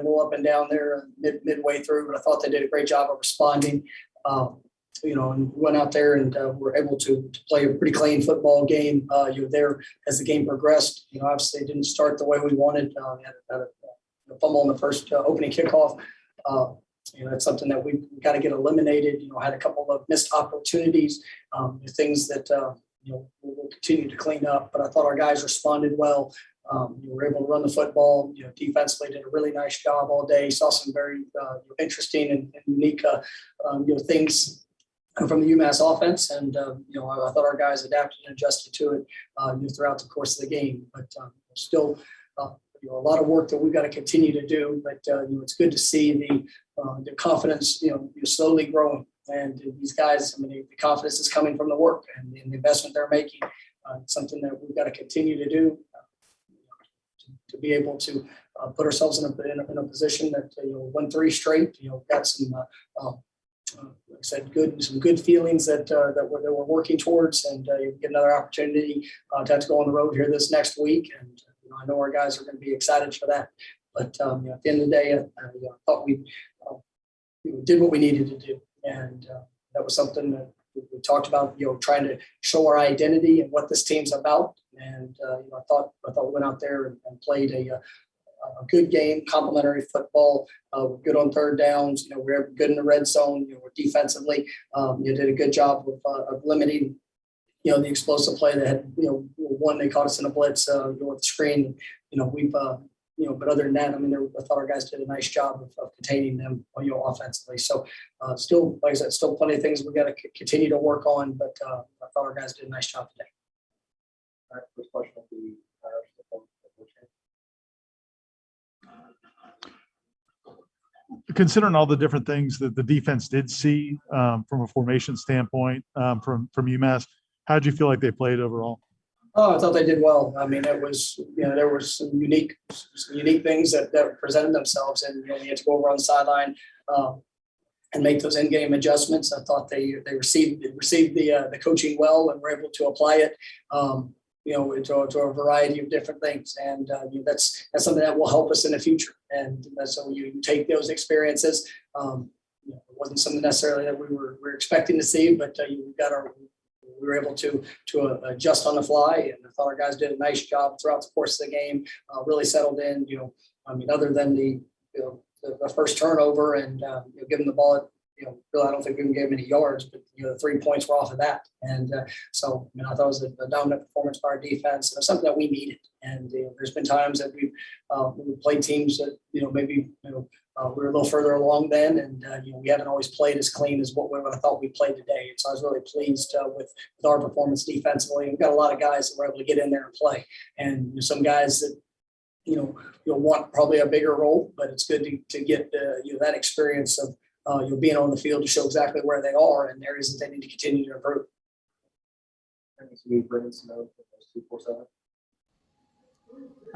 a little up and down there midway through, but I thought they did a great job of responding. And went out there and were able to play a pretty clean football game. There as the game progressed. Obviously it didn't start the way we wanted. Had a fumble in the first opening kickoff. It's something that we got to get eliminated. Had a couple of missed opportunities, things that we'll continue to clean up. But I thought our guys responded well. We were able to run the football. Defensively did a really nice job all day. Saw some very interesting and unique things from the UMass offense, and I thought our guys adapted and adjusted to it throughout the course of the game. But still, a lot of work that we've got to continue to do. But it's good to see the confidence slowly growing, and these guys. The confidence is coming from the work and the investment they're making. It's something that we've got to continue to do to be able to put ourselves in a position that won 3 straight. Got some. Like I said, some good feelings that we're working towards, and you get another opportunity to have to go on the road here this next week, and I know our guys are going to be excited for that. But at the end of the day, I thought we did what we needed to do, and that was something that we talked about. Trying to show our identity and what this team's about, and I thought we went out there and played a good game, complimentary football. We're good on third downs. We're good in the red zone. We're defensively. Did a good job of limiting, the explosive play that had, one, they caught us in a blitz, with the screen. We've, but other than that, I thought our guys did a nice job of containing them, offensively. So still, like I said, still plenty of things we got to continue to work on, but I thought our guys did a nice job today. All right, first question will be considering all the different things that the defense did see from a formation standpoint from UMass, how did you feel like they played overall? Oh, I thought they did well. It was, there were some unique things that presented themselves, and we had to go over on the sideline and make those in-game adjustments. I thought they received the coaching well and were able to apply it. To a variety of different things. And that's something that will help us in the future. And so you take those experiences. It wasn't something necessarily that we were expecting to see, but we were able to adjust on the fly. And I thought our guys did a nice job throughout the course of the game, really settled in, other than the first turnover and giving the ball, really, I don't think we even gave them any yards, but the 3 points were off of that. And so I thought it was a dominant performance by our defense. It was something that we needed. And there's been times that we've played teams that maybe we were a little further along then, and we haven't always played as clean as what I thought we played today. And so I was really pleased with our performance defensively. And we've got a lot of guys that were able to get in there and play, and some guys that you'll want probably a bigger role, but it's good to get that experience of being on the field to show exactly where they are and areas that they need to continue to improve.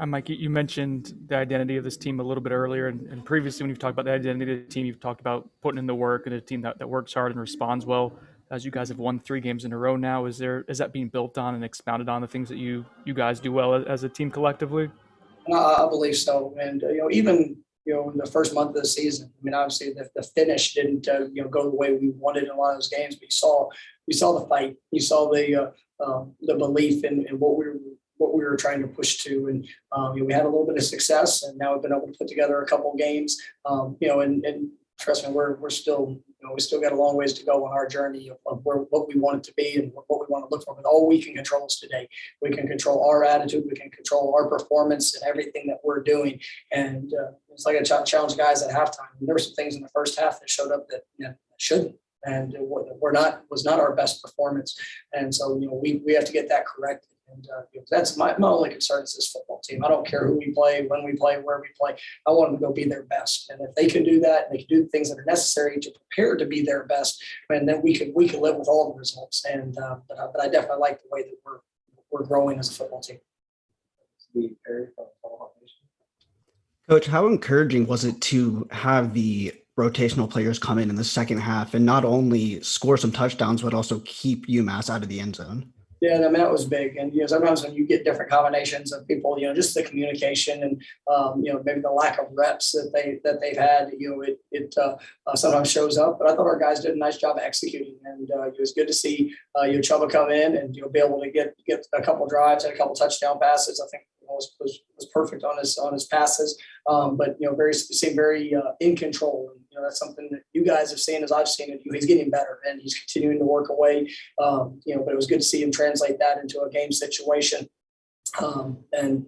Mike, you mentioned the identity of this team a little bit earlier, and previously when you've talked about the identity of the team, you've talked about putting in the work and a team that works hard and responds well. As you guys have won 3 games in a row now, is that being built on and expounded on the things that you guys do well as a team collectively? I believe so, and even in the first month of the season, obviously the finish didn't go the way we wanted in a lot of those games. But you saw the fight, you saw the belief in what we were trying to push to, and we had a little bit of success, and now we've been able to put together a couple of games. And trust me, we're still we still got a long ways to go on our journey of what we want it to be and what we want to look for. But all we can control is today. We can control our attitude. We can control our performance and everything that we're doing. And it's like I challenge guys at halftime. There were some things in the first half that showed up that shouldn't. And was not our best performance. And so, we have to get that corrected. And that's my only concern is this football team. I don't care who we play, when we play, where we play. I want them to go be their best. And if they can do that, and they can do the things that are necessary to prepare to be their best, and then we can live with all the results. And but I definitely like the way that we're growing as a football team. Coach, how encouraging was it to have the rotational players come in the second half and not only score some touchdowns, but also keep UMass out of the end zone? Yeah, I mean, that was big. And, sometimes when you get different combinations of people, just the communication and, maybe the lack of reps that they've had, it sometimes shows up. But I thought our guys did a nice job of executing. And it was good to see, Chuba come in and, be able to get a couple drives and a couple touchdown passes. I think was perfect on his passes. But, seemed very in control. And, that's something that you guys have seen as I've seen it. He's getting better and he's continuing to work away. But it was good to see him translate that into a game situation. And,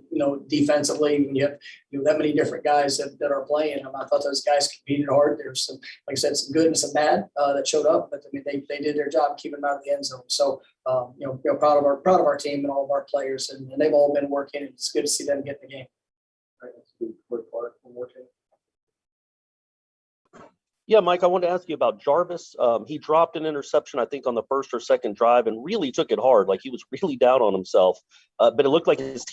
defensively, when you have that many different guys that are playing, I thought those guys competed hard. There's some, like I said, some good and some bad that showed up, but I mean, they did their job keeping them out of the end zone. So, proud of our team and all of our players, and they've all been working. And it's good to see them get in the game. All right, let's do quick part from Warchant. Yeah, Mike, I wanted to ask you about Jarvis. He dropped an interception, I think, on the first or second drive and really took it hard. Like he was really down on himself. But it looked like his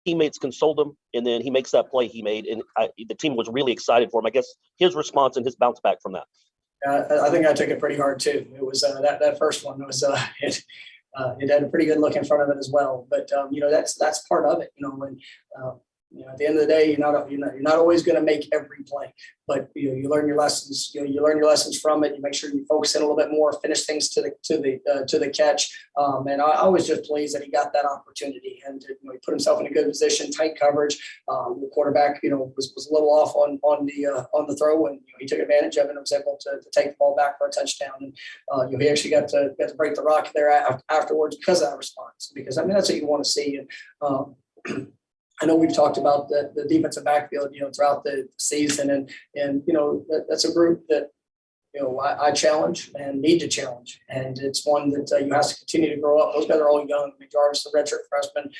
teammates consoled him, and then he makes that play he made. And the team was really excited for him. I guess his response and his bounce back from that. I think I took it pretty hard, too. It was that first one was it had a pretty good look in front of it as well. But, that's part of it, when at the end of the day, you're not always going to make every play, but you learn your lessons. You learn your lessons from it. You make sure you focus in a little bit more, finish things to the catch. And I was just pleased that he got that opportunity and he put himself in a good position, tight coverage. The quarterback, was a little off on the throw, and he took advantage of it and was able to take the ball back for a touchdown. And he actually got to break the rock there afterwards because of that response. Because that's what you want to see. And I know we've talked about the defensive backfield, throughout the season, and that's a group that I challenge and need to challenge, and it's one that you have to continue to grow up. Those guys are all young. I mean, Jarvis, the redshirt freshman,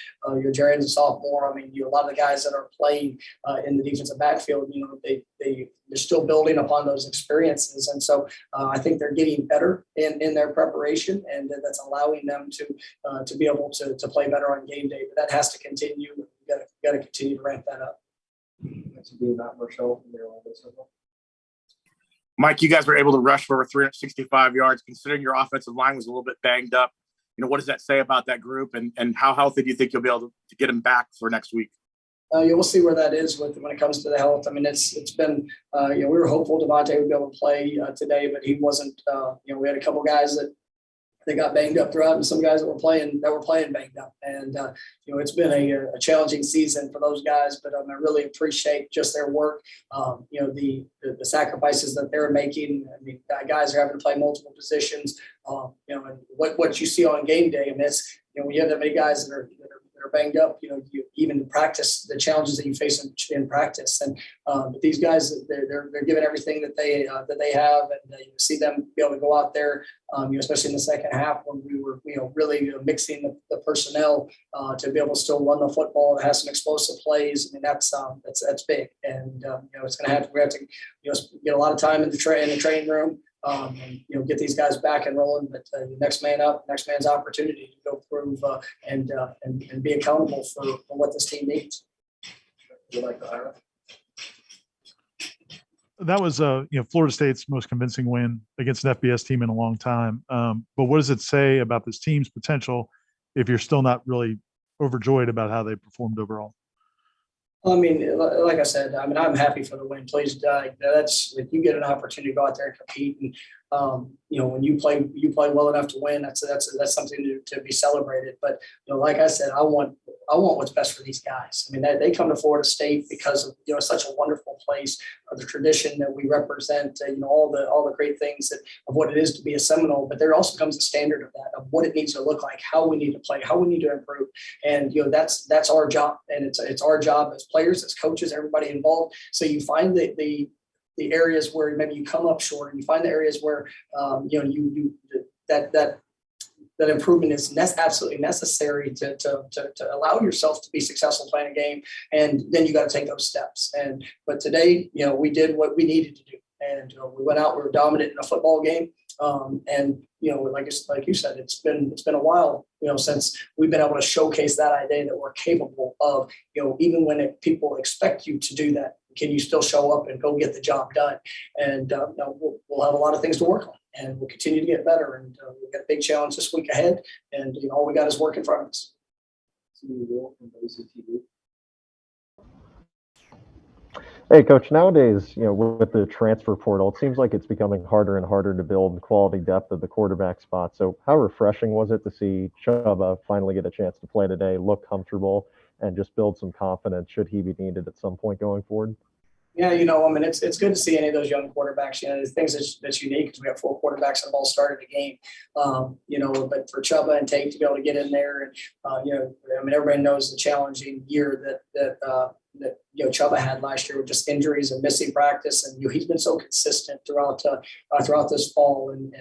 Jaren's a sophomore. I mean, a lot of the guys that are playing in the defensive backfield, they're still building upon those experiences, and so I think they're getting better in their preparation, and that's allowing them to be able to play better on game day. But that has to continue. You got to continue to ramp that up. That's being Matt Marshall from Maryland. Mike, you guys were able to rush for over 365 yards. Considering your offensive line was a little bit banged up, what does that say about that group, and how healthy do you think you'll be able to get them back for next week? We'll see where that is when it comes to the health. I mean, it's been, we were hopeful Devontae would be able to play today, but he wasn't. We had a couple guys that they got banged up throughout, and some guys that were playing banged up. And, it's been a challenging season for those guys, but I really appreciate just their work. The sacrifices that they're making. I mean, guys are having to play multiple positions, and what you see on game day. And it's, when you have that many guys that are banged up, you even practice the challenges that you face in practice. And but these guys, they're giving everything that they have, and you see them be able to go out there, especially in the second half when we were really mixing the personnel to be able to still run the football and have some explosive plays. I mean, that's big, and it's going to have to get a lot of time in the training room. And get these guys back and rolling, but next man up, next man's opportunity to go prove and be accountable for what this team needs. Would you like to hire? That was Florida State's most convincing win against an FBS team in a long time. But what does it say about this team's potential if you're still not really overjoyed about how they performed overall? I mean, like I said, I'm happy for the win. Please, that's if you get an opportunity to go out there and compete, and when you play well enough to win, that's something to be celebrated. But like I said, I want what's best for these guys. I mean, they come to Florida State because of such a wonderful place, the tradition that we represent, all the great things of what it is to be a Seminole. But there also comes a standard of that, of what it needs to look like, how we need to play, how we need to improve, and that's our job, and it's our job as players, as coaches, everybody involved. So you find the areas where maybe you come up short, and you find the areas where that improvement is absolutely necessary to allow yourself to be successful playing a game, and then you got to take those steps. But today, we did what we needed to do, and we went out, we were dominant in a football game, and like you said, it's been a while, since we've been able to showcase that idea that we're capable of, even when people expect you to do that, can you still show up and go get the job done? And we'll have a lot of things to work on. and we'll continue to get better. And we've got a big challenge this week ahead, and all we got is work in front of us. Hey, Coach, nowadays, with the transfer portal, it seems like it's becoming harder and harder to build quality depth at the quarterback spot. So how refreshing was it to see Chuba finally get a chance to play today, look comfortable, and just build some confidence should he be needed at some point going forward? Yeah, it's good to see any of those young quarterbacks. The things that's unique because we have 4 quarterbacks that have all started the game. But for Chuba and Tate to be able to get in there, and everybody knows the challenging year that Chuba had last year with just injuries and missing practice, and he's been so consistent throughout this fall and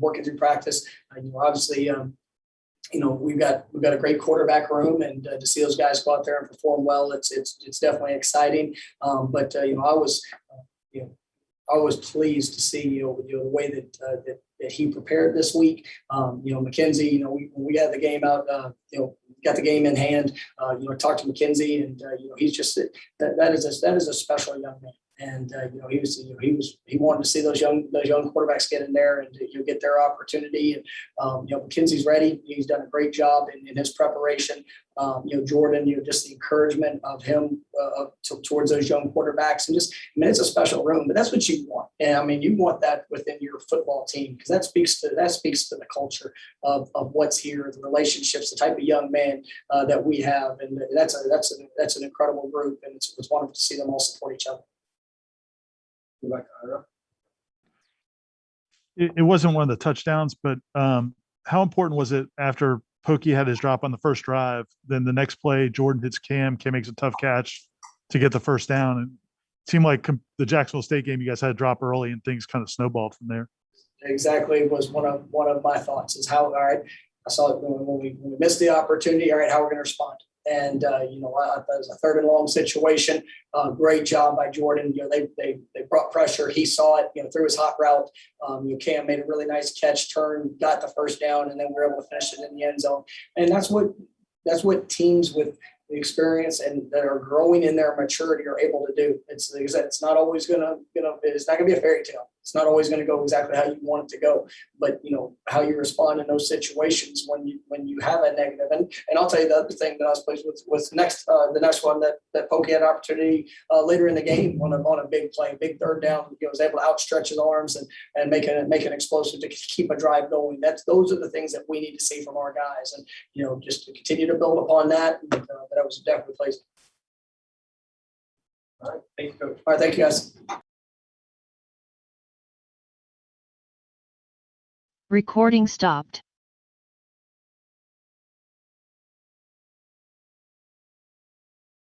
working through practice. Obviously. We've got a great quarterback room, and to see those guys go out there and perform well, it's definitely exciting. But I was pleased to see the way that he prepared this week. McKenzie, when we had the game out, got the game in hand. Talked to McKenzie, and he's just that is a special young man. And he wanted to see those young quarterbacks get in there and get their opportunity. And McKenzie's ready. He's done a great job in his preparation. Jordan, just the encouragement of him towards those young quarterbacks, and it's a special room. But that's what you want. And you want that within your football team, because that speaks to the culture of what's here, the relationships, the type of young man that we have, and that's an incredible group, and it's wonderful to see them all support each other. It wasn't one of the touchdowns, but how important was it after Pokey had his drop on the first drive, then the next play, Jordan hits Cam makes a tough catch to get the first down, and it seemed like the Jacksonville State game, you guys had to drop early and things kind of snowballed from there. Exactly, was one of my thoughts is how, all right, I saw it when we missed the opportunity, all right, how we're going to respond. And, I thought it was a 3rd and long situation. Great job by Jordan. They brought pressure. He saw it, through his hot route. Cam made a really nice catch, turn, got the first down, and then we were able to finish it in the end zone. And that's what teams with the experience and that are growing in their maturity are able to do. It's like I said, it's not always it's not going to be a fairy tale. It's not always going to go exactly how you want it to go, but how you respond in those situations when you have a negative. And I'll tell you the other thing that I was pleased with was the next one that Pokey had an opportunity later in the game on a big play, big 3rd down. He was able to outstretch his arms and make an explosive to keep a drive going. Those are the things that we need to see from our guys, and just to continue to build upon that. That was definitely pleasing. All right, thank you, Coach. All right, thank you, guys. Recording stopped.